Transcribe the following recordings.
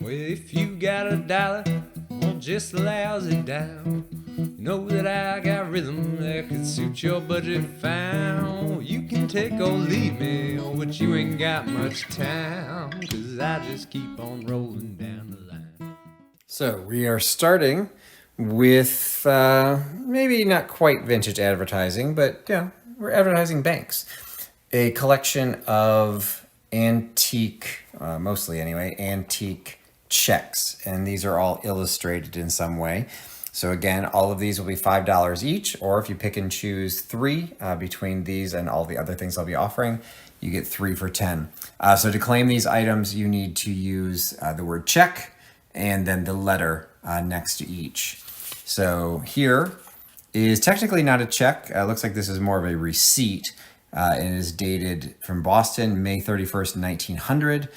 Well, if you got a dollar on just a lousy down, you know that I got rhythm that could suit your budget fine. You can take or leave me, but you ain't got much time, 'cause I just keep on rolling down the line. So we are starting with maybe not quite vintage advertising, but yeah, we're advertising banks. A collection of antique, mostly anyway, antique checks. And these are all illustrated in some way. So again, all of these will be $5 each, or if you pick and choose three between these and all the other things I'll be offering, you get 3 for $10. So to claim these items, you need to use the word check and then the letter next to each. So here is technically not a check. Looks like this is more of a receipt. And it is dated from Boston, May 31st, 1900,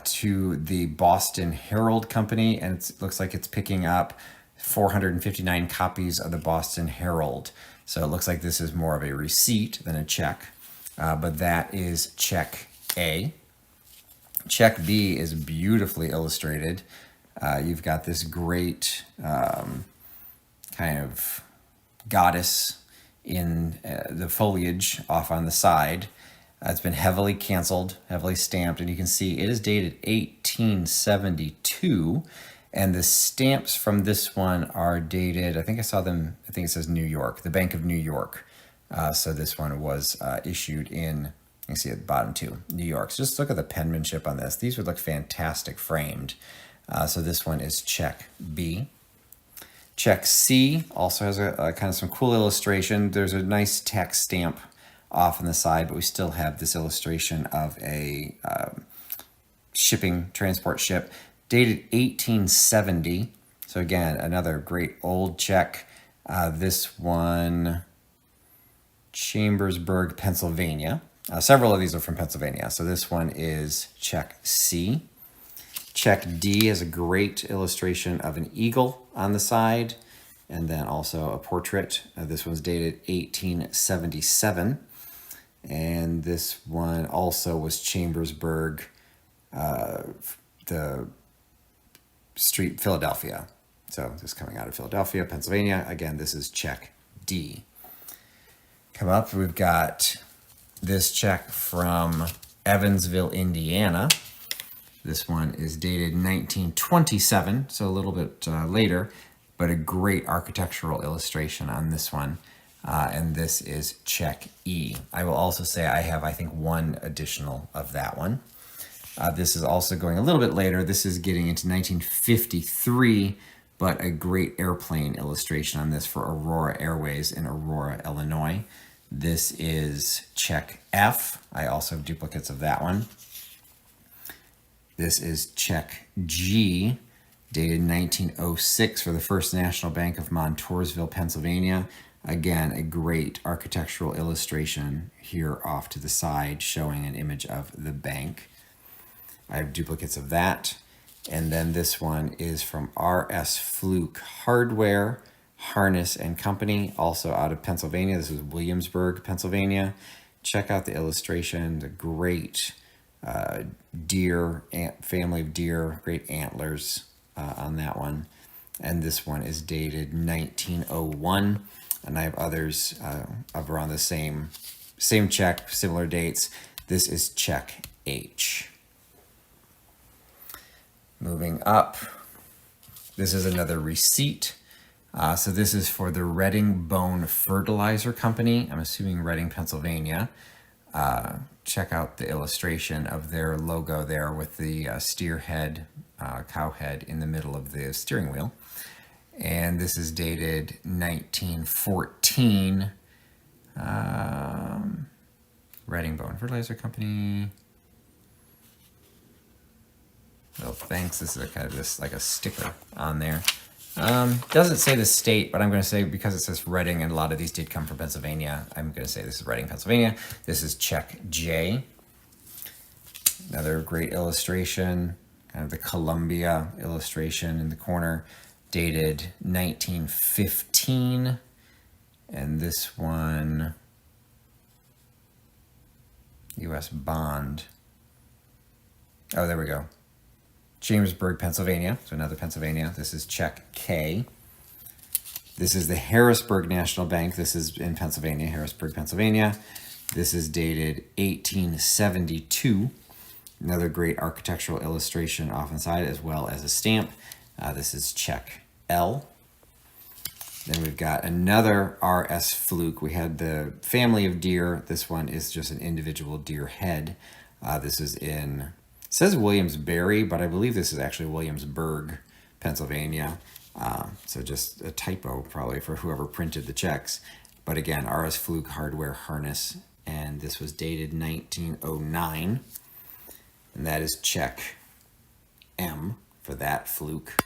to the Boston Herald Company. And it looks like it's picking up 459 copies of the Boston Herald. So it looks like this is more of a receipt than a check. But that is check A. Check B is beautifully illustrated. You've got this great kind of goddess in the foliage off on the side. It's been heavily canceled, heavily stamped, and you can see it is dated 1872. And the stamps from this one are dated, I think I saw them, I think it says New York, the Bank of New York. So this one was issued in, you can see at the bottom too, New York. So just look at the penmanship on this. These would look fantastic framed. So this one is check B. Check C also has a kind of some cool illustration. There's a nice tax stamp off on the side, but we still have this illustration of a shipping transport ship dated 1870. So again, another great old check. This one, Chambersburg, Pennsylvania. Several of these are from Pennsylvania. So this one is check C. Check D has a great illustration of an eagle on the side, and then also a portrait. This one's dated 1877. And this one also was Chambersburg, the street, Philadelphia. So this is coming out of Philadelphia, Pennsylvania. Again, this is check D. Come up, we've got this check from Evansville, Indiana. This one is dated 1927, so a little bit later, but a great architectural illustration on this one. And this is check E. I will also say I have, I think, one additional of that one. This is also going a little bit later. This is getting into 1953, but a great airplane illustration on this for Aurora Airways in Aurora, Illinois. This is check F. I also have duplicates of that one. This is check G, dated 1906 for the First National Bank of Montoursville, Pennsylvania. Again, a great architectural illustration here off to the side showing an image of the bank. I have duplicates of that. And then this one is from R.S. Fluke Hardware, Harness and Company, also out of Pennsylvania. This is Williamsburg, Pennsylvania. Check out the illustration, the great deer, family of deer, great antlers on that one. And this one is dated 1901. And I have others of around the same check, similar dates. This is check H. Moving up, this is another receipt. So this is for the Reading Bone Fertilizer Company. I'm assuming Reading, Pennsylvania. Check out the illustration of their logo there with the steer head, cow head in the middle of the steering wheel. And this is dated 1914. Reading Bone Fertilizer Company. Well, thanks. This is a kind of this like a sticker on there. Doesn't say the state, but I'm going to say because it says Reading and a lot of these did come from Pennsylvania, I'm going to say this is Reading, Pennsylvania. This is check J. Another great illustration, kind of the Columbia illustration in the corner, dated 1915. And this one, U.S. bond. Oh, there we go. Chambersburg, Pennsylvania. So another Pennsylvania. This is check K. This is the Harrisburg National Bank. This is in Pennsylvania, Harrisburg, Pennsylvania. This is dated 1872. Another great architectural illustration off inside, as well as a stamp. This is check L. Then we've got another R.S. Fluke. We had the family of deer. This one is just an individual deer head. This is in, it says Williamsbury, but I believe this is actually Williamsburg, Pennsylvania. So just a typo probably for whoever printed the checks. But again, R.S. Fluke hardware harness. And this was dated 1909. And that is check M for that Fluke.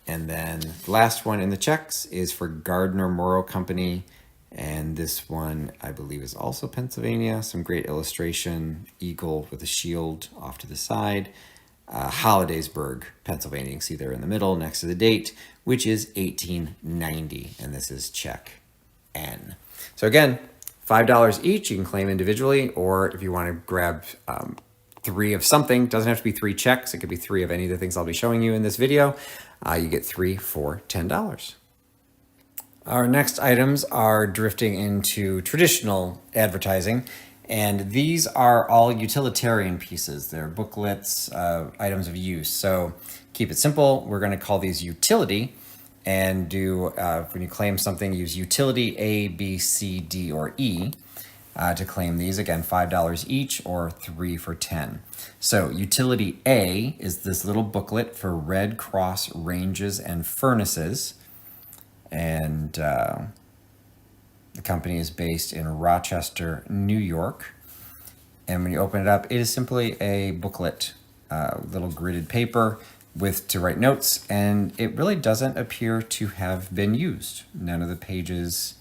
And then the last one in the checks is for Gardner Morrow Company. And this one, I believe, is also Pennsylvania. Some great illustration, eagle with a shield off to the side. Hollidaysburg, Pennsylvania. You can see there in the middle next to the date, which is 1890. And this is check N. So again, $5 each. You can claim individually, or if you want to grab 3 of something, doesn't have to be 3 checks. It could be 3 of any of the things I'll be showing you in this video. You get 3 for $10. Our next items are drifting into traditional advertising, and these are all utilitarian pieces. They're booklets, items of use. So keep it simple. We're going to call these utility, and do when you claim something, use utility A, B, C, D, or E. To claim these, again, $5 each or 3 for $10. So utility A is this little booklet for Red Cross ranges and furnaces. And the company is based in Rochester, New York. And when you open it up, it is simply a booklet, little gridded paper to write notes. And it really doesn't appear to have been used. None of the pages...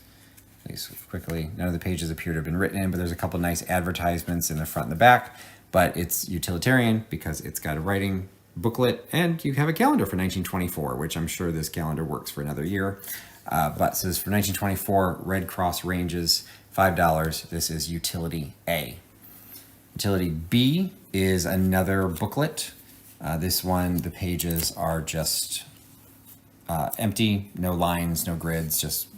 quickly, none of the pages appear to have been written in, but there's a couple nice advertisements in the front and the back. But it's utilitarian because it's got a writing booklet, and you have a calendar for 1924, which I'm sure this calendar works for another year. But so this is for 1924 Red Cross ranges, $5. This is utility A. Utility B is another booklet. This one, the pages are just empty, no lines, no grids, just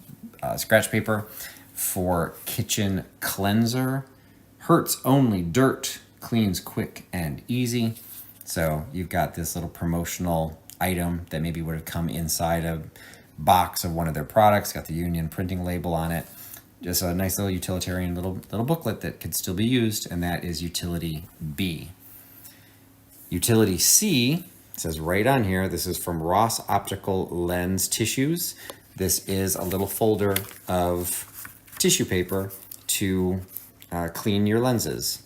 scratch paper for kitchen cleanser. Hurts only dirt, cleans quick and easy. So you've got this little promotional item that maybe would have come inside a box of one of their products, got the Union printing label on it. Just a nice little utilitarian little booklet that could still be used, and that is utility B. Utility C says right on here, this is from Ross Optical Lens Tissues. This is a little folder of tissue paper to clean your lenses.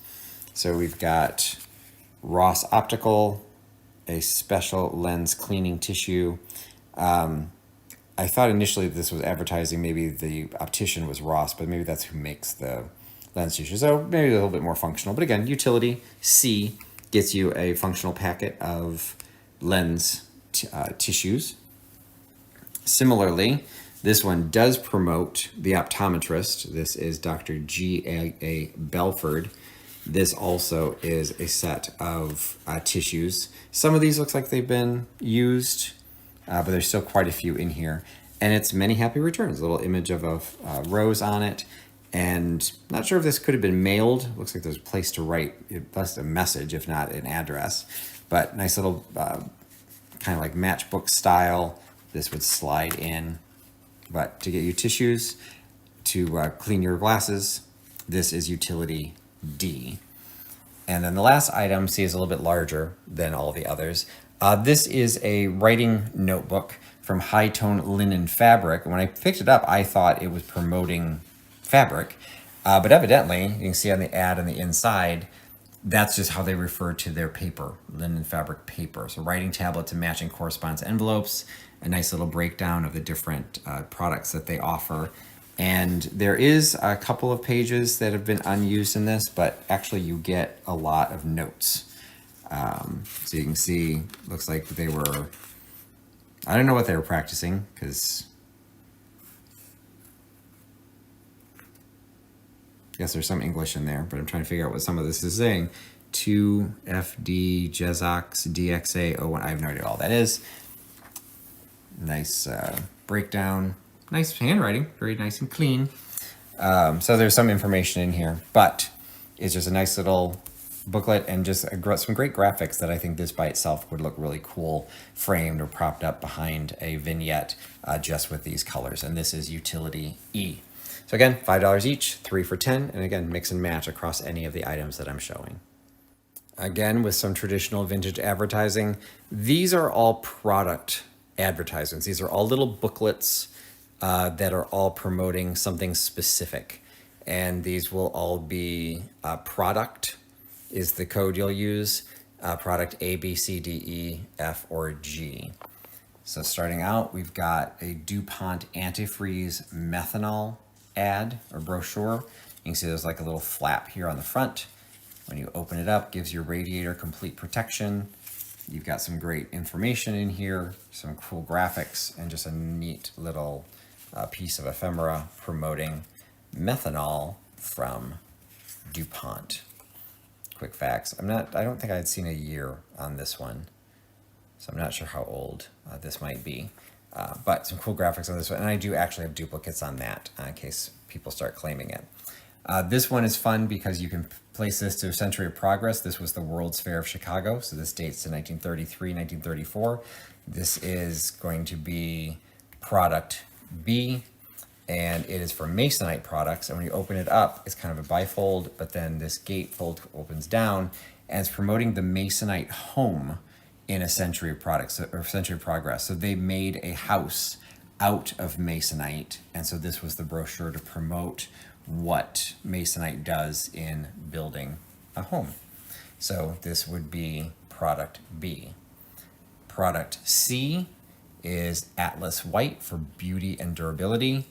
So we've got Ross Optical, a special lens cleaning tissue. I thought initially this was advertising maybe the optician was Ross, but maybe that's who makes the lens tissue. So maybe a little bit more functional. But again, utility C gets you a functional packet of lens tissues. Similarly, this one does promote the optometrist. This is Dr. G.A. Belford. This also is a set of tissues. Some of these looks like they've been used, but there's still quite a few in here. And it's many happy returns, a little image of a rose on it. And not sure if this could have been mailed. Looks like there's a place to write, that's a message, if not an address. But nice little kind of like matchbook style. This would slide in. But to get you tissues to clean your glasses, this is utility D. And then the last item, see, is a little bit larger than all the others. This is a writing notebook from High Tone Linen Fabric. When I picked it up, I thought it was promoting fabric. But evidently, you can see on the ad on the inside, that's just how they refer to their paper, linen fabric paper. So writing tablet to matching correspondence envelopes, a nice little breakdown of the different products that they offer. And there is a couple of pages that have been unused in this, but actually you get a lot of notes. So you can see, looks like they were, I don't know what they were practicing, because I guess there's some English in there, but I'm trying to figure out what some of this is saying. 2FD Jezox DXA01. I have no idea what all that is. Nice breakdown. Nice handwriting. Very nice and clean. So there's some information in here, but it's just a nice little booklet and just some great graphics that I think this by itself would look really cool framed or propped up behind a vignette just with these colors. And this is utility E. So again, $5 each, 3 for 10, and again, mix and match across any of the items that I'm showing. Again, with some traditional vintage advertising, these are all product advertisements. These are all little booklets that are all promoting something specific. And these will all be product is the code you'll use, product A, B, C, D, E, F, or G. So starting out, we've got a DuPont antifreeze methanol ad or brochure. You can see there's like a little flap here on the front. When you open it up, gives your radiator complete protection. You've got some great information in here, some cool graphics, and just a neat little piece of ephemera promoting methanol from DuPont. Quick facts. I don't think I had seen a year on this one, so I'm not sure how old this might be. But some cool graphics on this one, and I do actually have duplicates on that in case people start claiming it. This one is fun because you can place this to a century of progress. This was the World's Fair of Chicago, so this dates to 1933, 1934. This is going to be product B, and it is for masonite products. And when you open it up, it's kind of a bifold, but then this gatefold opens down, and it's promoting the masonite home in a century of products or century of progress. So they made a house out of masonite, and so this was the brochure to promote what masonite does in building a home. So this would be product B. Product C is Atlas White for beauty and durability,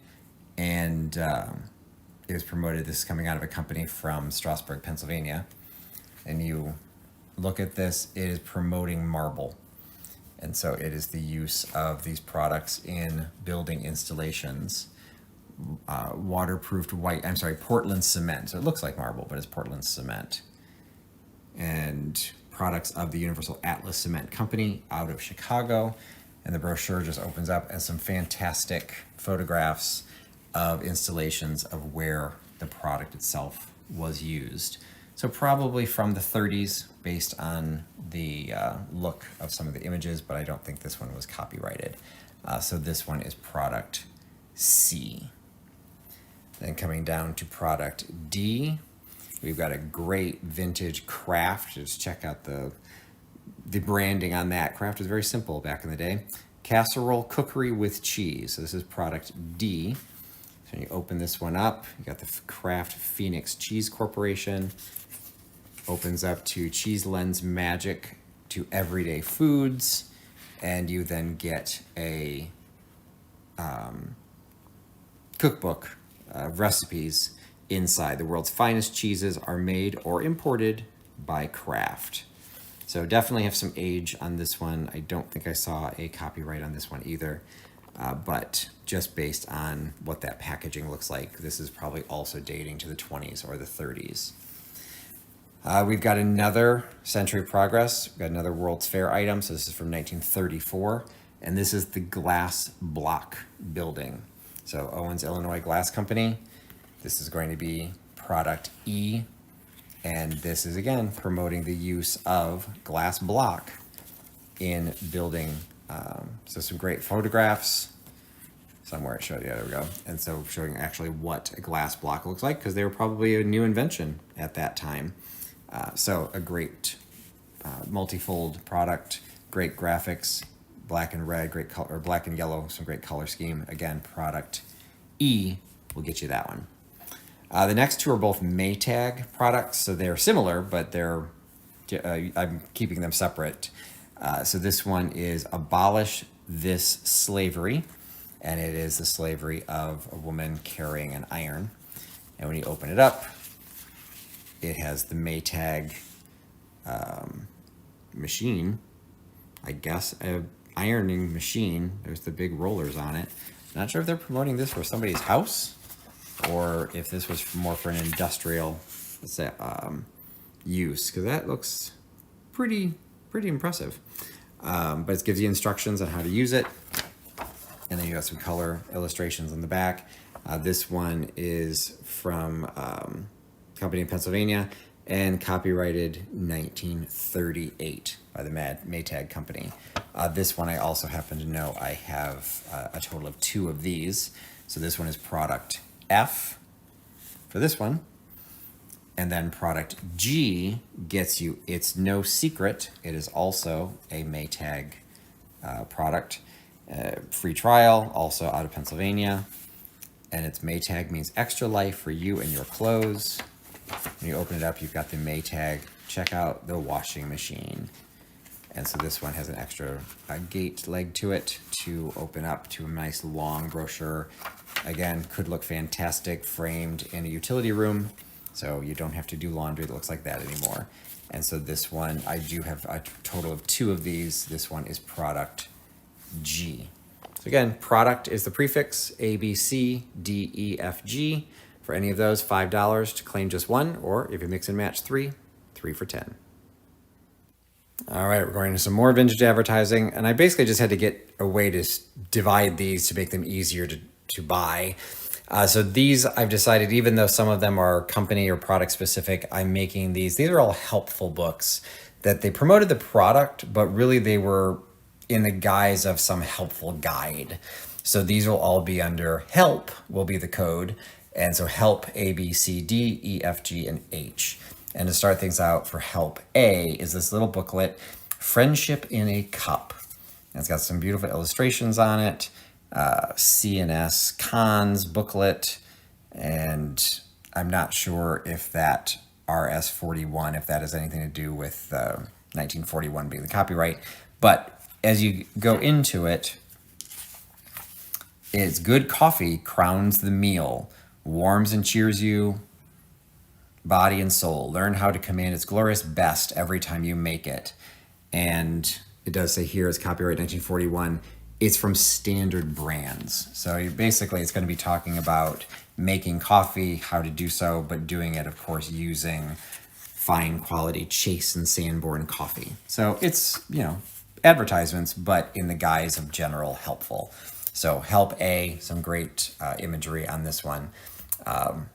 and it was promoted. This is coming out of a company from Strasburg, Pennsylvania, and you look at this, it is promoting marble. And so it is the use of these products in building installations. Waterproofed Portland cement. So it looks like marble, but it's Portland cement. And products of the Universal Atlas Cement Company out of Chicago. And the brochure just opens up and some fantastic photographs of installations of where the product itself was used. So probably from the 30s based on the look of some of the images, but I don't think this one was copyrighted. So this one is product C. Then coming down to product D, we've got a great vintage craft. Just check out the branding on that. Craft was very simple back in the day. Casserole cookery with cheese. So this is product D. So when you open this one up, you got the Kraft Phoenix Cheese Corporation. Opens up to Cheese Lens Magic to Everyday Foods, and you then get a cookbook of recipes inside. The world's finest cheeses are made or imported by Kraft. So definitely have some age on this one. I don't think I saw a copyright on this one either, but just based on what that packaging looks like, this is probably also dating to the 20s or the 30s. We've got another Century of Progress. We've got another World's Fair item. So this is from 1934. And this is the glass block building. So Owens, Illinois Glass Company. This is going to be product E. And this is, again, promoting the use of glass block in building. So some great photographs. Somewhere it showed, yeah, there we go. And so showing actually what a glass block looks like, because they were probably a new invention at that time. So a great multifold product, great graphics, black and red, great color, or black and yellow, some great color scheme. Again, product E will get you that one. The next two are both Maytag products, so they're similar, but they're I'm keeping them separate. So this one is Abolish This Slavery, and it is the slavery of a woman carrying an iron. And when you open it up, it has the Maytag machine, I guess, a ironing machine. There's the big rollers on it. Not sure if they're promoting this for somebody's house or if this was more for an industrial use, because that looks pretty impressive. But it gives you instructions on how to use it. And then you got some color illustrations on the back. This one is from company in Pennsylvania and copyrighted 1938 by the Maytag company. This one I also happen to know I have a total of 2 of these. So this one is product F for this one. And then product G gets you It's No Secret. It is also a Maytag product. Free trial, also out of Pennsylvania. And it's Maytag means extra life for you and your clothes. When you open it up, you've got the Maytag. Check out the washing machine. And so this one has an extra gate leg to it to open up to a nice long brochure. Again, could look fantastic framed in a utility room. So you don't have to do laundry that looks like that anymore. And so this one, I do have a total of 2 of these. This one is product G. So again, product is the prefix A, B, C, D, E, F, G. For any of those, $5 to claim just one, or if you mix and match 3, 3 for 10. All right, we're going into some more vintage advertising, and I basically just had to get a way to divide these to make them easier to buy. So these, I've decided, even though some of them are company or product specific, I'm making these. These are all helpful books that they promoted the product, but really they were in the guise of some helpful guide. So these will all be under help will be the code. And so help A, B, C, D, E, F, G, and H. And to start things out for help A is this little booklet, Friendship in a Cup. And it's got some beautiful illustrations on it. CNS cons booklet, and I'm not sure if that RS41, if that has anything to do with 1941 being the copyright, but as you go into it, it's good coffee crowns the meal, warms and cheers you, body and soul. Learn how to command its glorious best every time you make it. And it does say here it's copyright 1941. It's from Standard Brands. So basically it's going to be talking about making coffee, how to do so, but doing it, of course, using fine quality Chase and Sanborn coffee. So it's, advertisements, but in the guise of general helpful. So help A, some great imagery on this one. For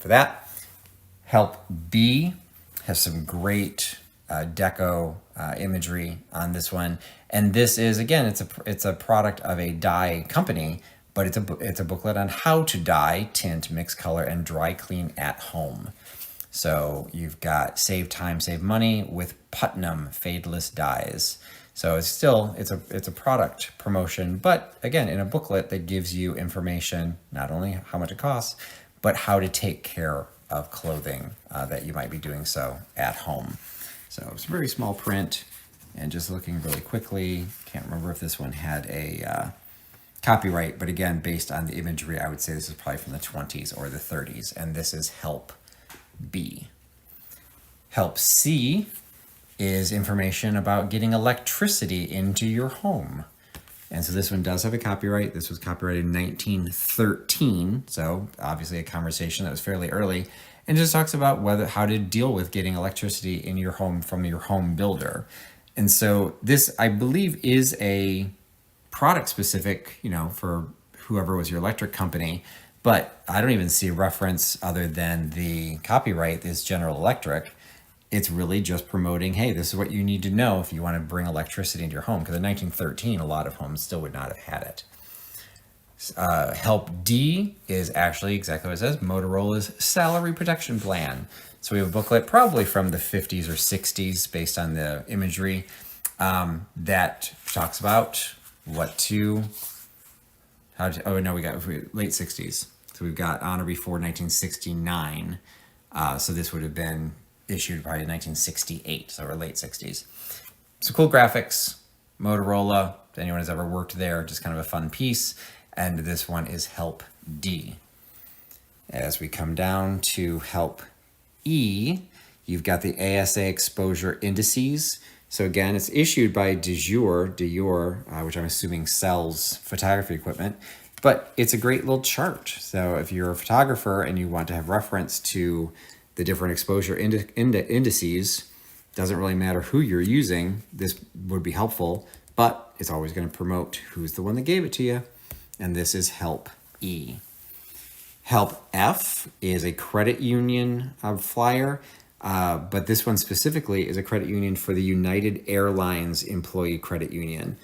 that, help B has some great deco imagery on this one. And this is, again, it's a product of a dye company, but it's a booklet on how to dye, tint, mix color, and dry clean at home. So you've got save time, save money with Putnam fadeless dyes. So it's a product promotion, but again, in a booklet that gives you information, not only how much it costs, but how to take care of clothing that you might be doing so at home. So it's a very small print, and just looking really quickly, can't remember if this one had a copyright, but again, based on the imagery, I would say this is probably from the 20s or the 30s, and this is Help B. Help C is information about getting electricity into your home. And so this one does have a copyright. This was copyrighted in 1913, so obviously a conversation that was fairly early, and just talks about how to deal with getting electricity in your home from your home builder. And so this, I believe, is a product specific, for whoever was your electric company, but I don't even see a reference other than the copyright is General Electric. It's really just promoting, hey, this is what you need to know if you want to bring electricity into your home. Because in 1913, a lot of homes still would not have had it. Help D is actually exactly what it says, Motorola's salary protection plan. So we have a booklet probably from the 50s or 60s based on the imagery that talks about we got late 60s. So we've got on or before 1969. So this would have been issued probably in 1968, so or late 60s. So cool graphics, Motorola, if anyone has ever worked there, just kind of a fun piece. And this one is Help D. As we come down to Help E, you've got the ASA exposure indices. So again, it's issued by De Jour, which I'm assuming sells photography equipment, but it's a great little chart. So if you're a photographer and you want to have reference to the different exposure indices. Doesn't really matter who you're using. This would be helpful, but it's always going to promote who's the one that gave it to you. And this is Help E. Help F is a credit union flyer, but this one specifically is a credit union for the United Airlines Employee Credit Union.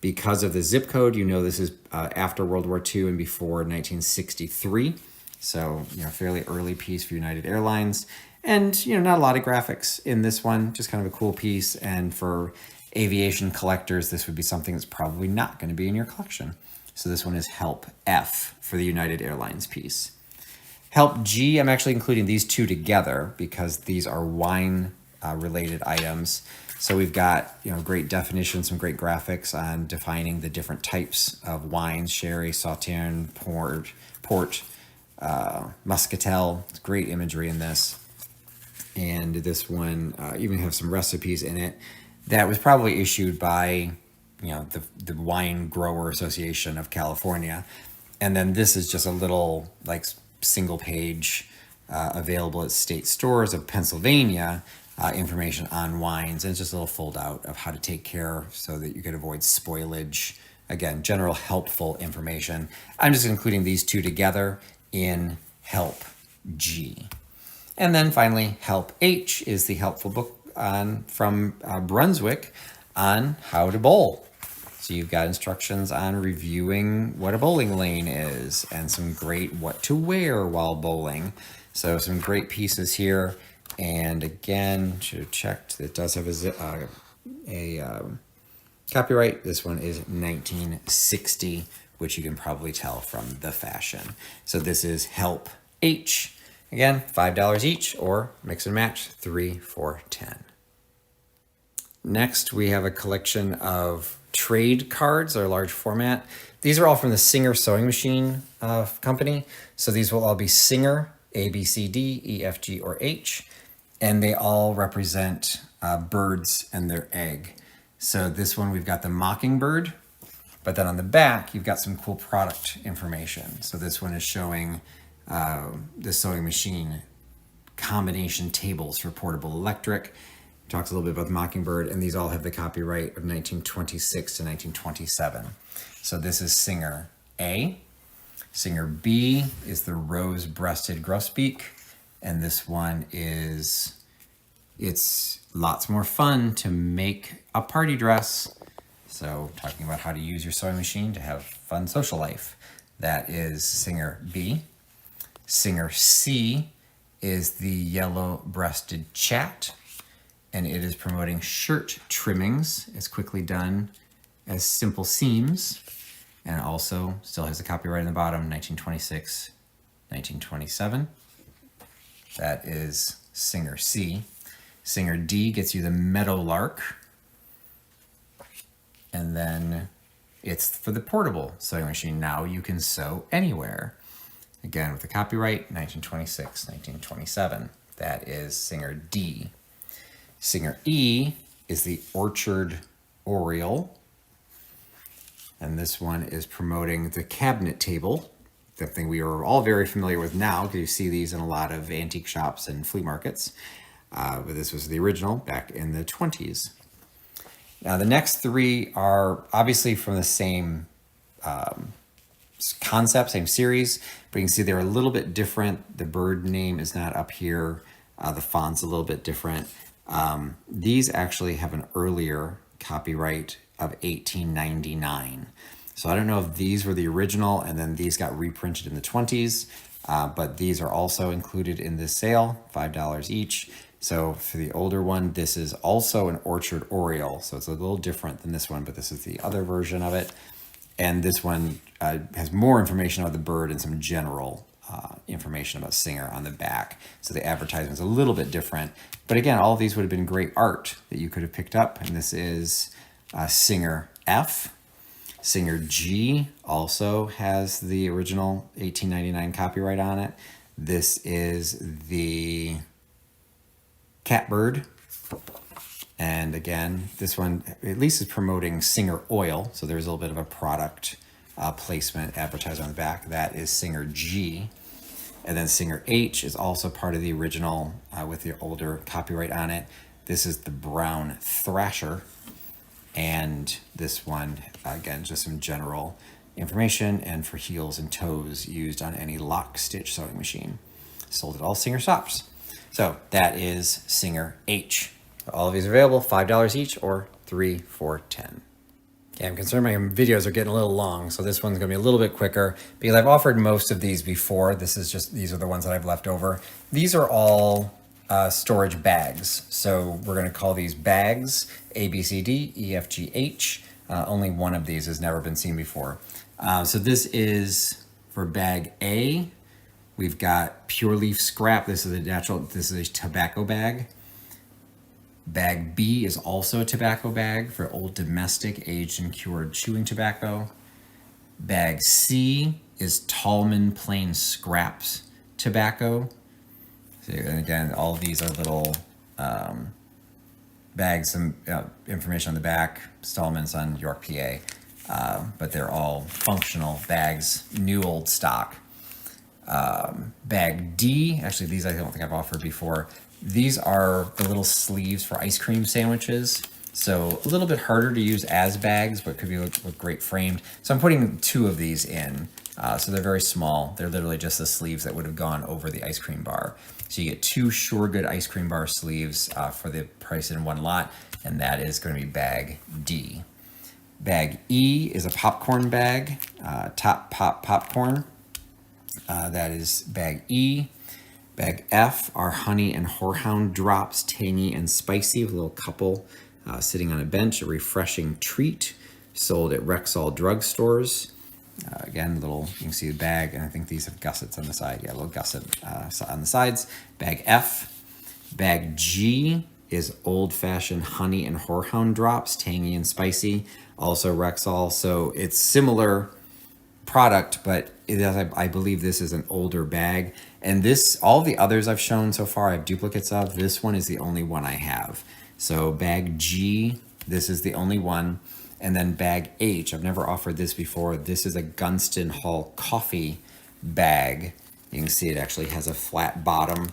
Because of the zip code, you know this is after World War II and before 1963. So, fairly early piece for United Airlines. And, not a lot of graphics in this one, just kind of a cool piece. And for aviation collectors, this would be something that's probably not going to be in your collection. So this one is Help F for the United Airlines piece. Help G, I'm actually including these two together because these are wine related items. So we've got, great definitions, some great graphics on defining the different types of wines: sherry, sauterne, port, muscatel. It's great imagery in this. And this one even have some recipes in it that was probably issued by, the Wine Grower Association of California. And then this is just a little single page available at state stores of Pennsylvania, information on wines. And it's just a little fold out of how to take care so that you can avoid spoilage. Again, general helpful information. I'm just including these two together in Help G. And then finally, Help H is the helpful book from Brunswick on how to bowl. So you've got instructions on reviewing what a bowling lane is and some great what to wear while bowling. So some great pieces here. And again, should have checked, it does have a copyright. This one is 1960, which you can probably tell from the fashion. So this is Help H. Again, $5 each, or mix and match, 3 for $10. Next, we have a collection of trade cards, our large format. These are all from the Singer Sewing Machine company. So these will all be Singer, A, B, C, D, E, F, G, or H. And they all represent birds and their egg. So this one, we've got the mockingbird, but then on the back, you've got some cool product information. So this one is showing the sewing machine combination tables for portable electric. Talks a little bit about the mockingbird, and these all have the copyright of 1926 to 1927. So this is Singer A. Singer B is the rose-breasted grosbeak, and this one it's lots more fun to make a party dress. So talking about how to use your sewing machine to have fun social life. That is Singer B. Singer C is the yellow-breasted chat, and it is promoting shirt trimmings as quickly done as simple seams, and also still has a copyright in the bottom, 1926, 1927. That is Singer C. Singer D gets you the meadowlark, and then it's for the portable sewing machine. Now you can sew anywhere. Again, with the copyright, 1926, 1927. That is Singer D. Singer E is the Orchard Oriole. And this one is promoting the cabinet table, something we are all very familiar with now, because you see these in a lot of antique shops and flea markets. But this was the original back in the 20s. Now, the next three are obviously from the same concept, same series, but you can see they're a little bit different. The bird name is not up here. The font's a little bit different. These actually have an earlier copyright of 1899. So I don't know if these were the original and then these got reprinted in the 20s, but these are also included in this sale, $5 each. So for the older one, this is also an Orchard Oriole. So it's a little different than this one, but this is the other version of it. And this one has more information about the bird and some general information about Singer on the back. So the advertisement's a little bit different. But again, all of these would have been great art that you could have picked up. And this is Singer F. Singer G also has the original 1899 copyright on it. This is the catbird. And again, this one at least is promoting Singer Oil. So there's a little bit of a product placement advertised on the back. That is Singer G. And then Singer H is also part of the original with the older copyright on it. This is the Brown Thrasher. And this one, again, just some general information, and for heels and toes used on any lock stitch sewing machine. Sold at all Singer shops. So that is Singer H. All of these are available, $5 each or 3 for $10. Okay, I'm concerned my videos are getting a little long, so this one's gonna be a little bit quicker because I've offered most of these before. These are the ones that I've left over. These are all storage bags. So we're gonna call these bags A, B, C, D, E, F, G, H. Only one of these has never been seen before. So this is for bag A. We've got pure leaf scrap. This is a tobacco bag. Bag B is also a tobacco bag for old domestic aged and cured chewing tobacco. Bag C is Tallman plain scraps tobacco. So, and again, all of these are little bags, some information on the back, Stallman's on York, PA, but they're all functional bags, new old stock. Bag D, actually these I don't think I've offered before. These are the little sleeves for ice cream sandwiches. So a little bit harder to use as bags, but could be look great framed. So I'm putting 2 of these in. So they're very small. They're literally just the sleeves that would have gone over the ice cream bar. So you get 2 Suregood ice cream bar sleeves for the price in one lot, and that is going to be bag D. Bag E is a popcorn bag, Top Pop popcorn. That is bag E. Bag F are honey and horehound drops, tangy and spicy, with a little couple sitting on a bench, a refreshing treat, sold at Rexall drugstores. Again, you can see the bag, and I think these have gussets on the side. Yeah, a little gusset on the sides. Bag F. Bag G is old-fashioned honey and horehound drops, tangy and spicy, also Rexall. So it's similar product, but I believe this is an older bag. And all the others I've shown so far, I have duplicates of. This one is the only one I have. So bag G, this is the only one. And then bag H, I've never offered this before. This is a Gunston Hall coffee bag. You can see it actually has a flat bottom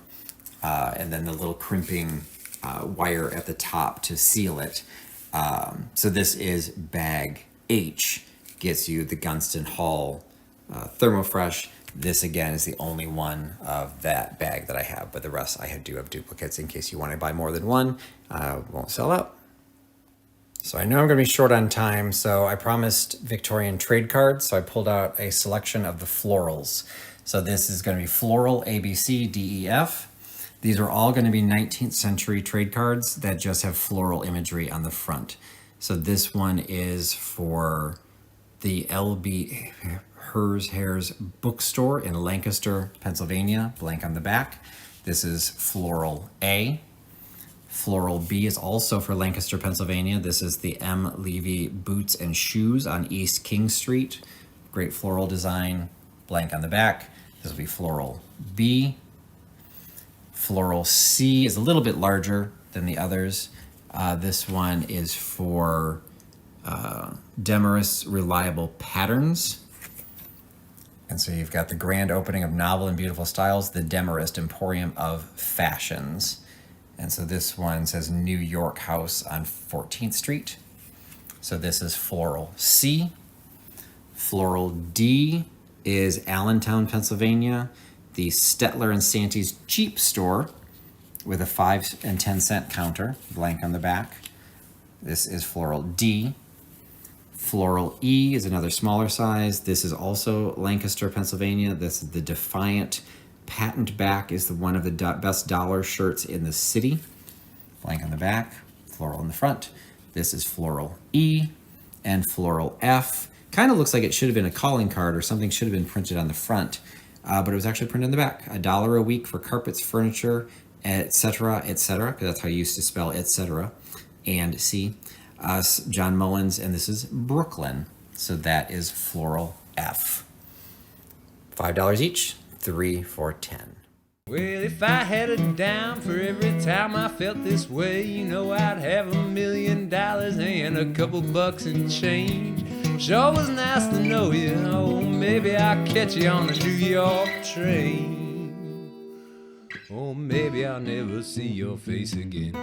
and then the little crimping wire at the top to seal it. So this is bag H, gets you the Gunston Hall Thermofresh. This again is the only one of that bag that I have, but the rest I do have duplicates in case you want to buy more than one. Won't sell out. So I know I'm going to be short on time, so I promised Victorian trade cards, so I pulled out a selection of the florals. So this is going to be floral A, B, C, D, E, F. These are all going to be 19th century trade cards that just have floral imagery on the front. So this one is for the LB Hers bookstore in Lancaster, Pennsylvania, blank on the back. This is floral A. Floral B is also for Lancaster, Pennsylvania. This is the M. Levy Boots and Shoes on East King Street. Great floral design, blank on the back. This will be floral B. Floral C is a little bit larger than the others. This one is for Demarest Reliable Patterns. And so you've got the grand opening of Novel and Beautiful Styles, the Demarest Emporium of Fashions. And so this one says New York House on 14th Street. So this is floral C. Floral D is Allentown, Pennsylvania, the Stetler and Santy's cheap store with a 5 and 10 cent counter, blank on the back. This is floral D. Floral E is another smaller size. This is also Lancaster, Pennsylvania. This is the Defiant patent back, is one of the best dollar shirts in the city. Blank on the back, floral in the front. This is floral E. And floral F. Kind of looks like it should have been a calling card or something should have been printed on the front, but it was actually printed on the back. $1 a week for carpets, furniture, etc., etc., because that's how you used to spell etc. And C. John Mullins, and this is Brooklyn. So that is floral F. $5 each, 3 for $10. Well, if I had a dime for every time I felt this way, you know I'd have $1 million and a couple bucks in change. Sure was nice to know you. Oh, maybe I'll catch you on the New York train. or maybe I'll never see your face again.